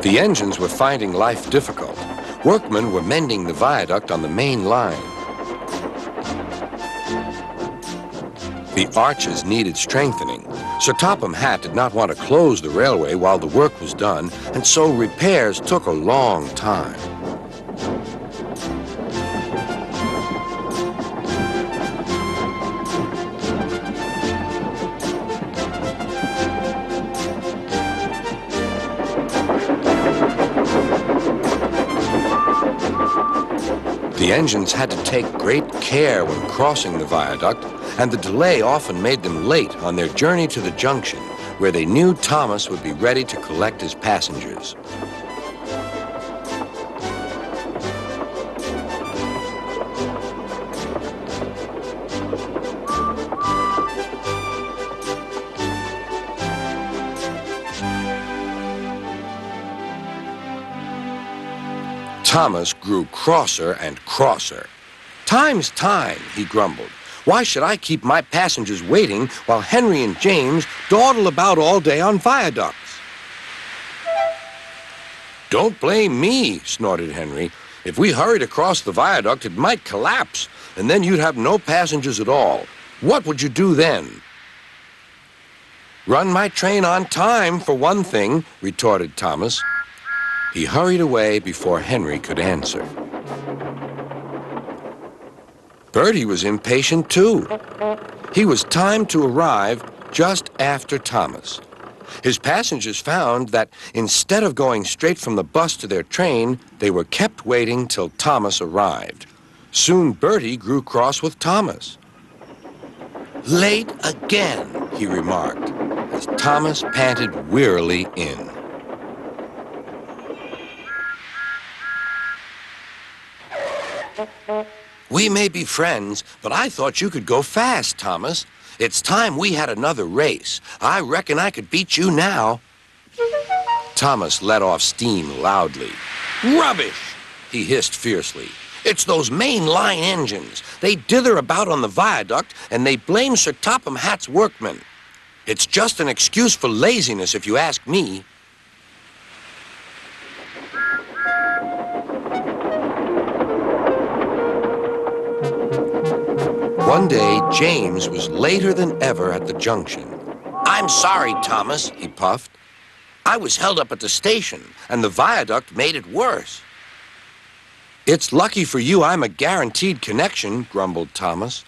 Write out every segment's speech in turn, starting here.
The engines were finding life difficult. Workmen were mending the viaduct on the main line. The arches needed strengthening. Sir Topham Hatt did not want to close the railway while the work was done, and so repairs took a long time. The engines had to take great care when crossing the viaduct, and the delay often made them late on their journey to the junction, where they knew Thomas would be ready to collect his passengers. Thomas grew crosser and crosser. "Time's time," he grumbled. "Why should I keep my passengers waiting while Henry and James dawdle about all day on viaducts?" "Don't blame me," snorted Henry. "If we hurried across the viaduct, it might collapse, and then you'd have no passengers at all. What would you do then?" "Run my train on time, for one thing," retorted Thomas. He hurried away before Henry could answer. Bertie was impatient too. He was timed to arrive just after Thomas. His passengers found that instead of going straight from the bus to their train, they were kept waiting till Thomas arrived. Soon Bertie grew cross with Thomas. "Late again," he remarked, as Thomas panted wearily in. "We may be friends, but I thought you could go fast, Thomas. It's time we had another race. I reckon I could beat you now." Thomas let off steam loudly. "Rubbish!" he hissed fiercely. "It's those main line engines. They dither about on the viaduct, and they blame Sir Topham Hatt's workmen. It's just an excuse for laziness, if you ask me." One day, James was later than ever at the junction. "I'm sorry, Thomas," he puffed. "I was held up at the station, and the viaduct made it worse." "It's lucky for you I'm a guaranteed connection," grumbled Thomas.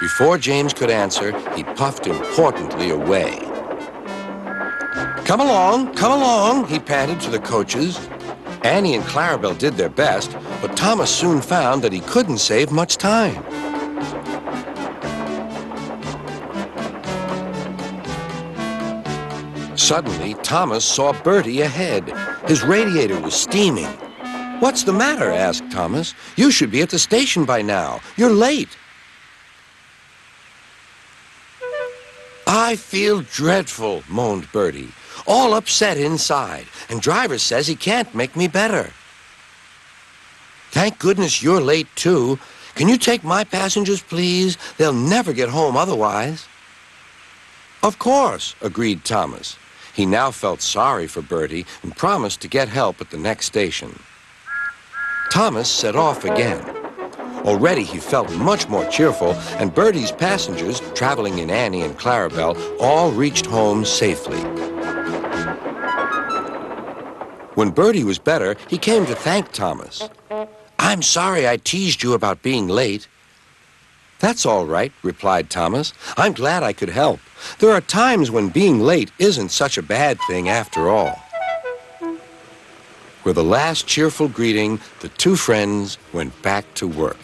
Before James could answer, he puffed importantly away. Come along," he panted to the coaches. Annie and Clarabelle did their best, but Thomas soon found that he couldn't save much time. Suddenly, Thomas saw Bertie ahead. His radiator was steaming. "What's the matter?" asked Thomas. "You should be at the station by now. You're late." "I feel dreadful," moaned Bertie. "All upset inside, and driver says he can't make me better." "Thank goodness you're late, too. Can you take my passengers, please? They'll never get home otherwise." "Of course," agreed Thomas. He now felt sorry for Bertie and promised to get help at the next station. Thomas set off again. Already he felt much more cheerful, and Bertie's passengers, traveling in Annie and Clarabelle, all reached home safely. When Bertie was better, he came to thank Thomas. "I'm sorry I teased you about being late." "That's all right," replied Thomas. "I'm glad I could help. There are times when being late isn't such a bad thing after all." With a last cheerful greeting, the two friends went back to work.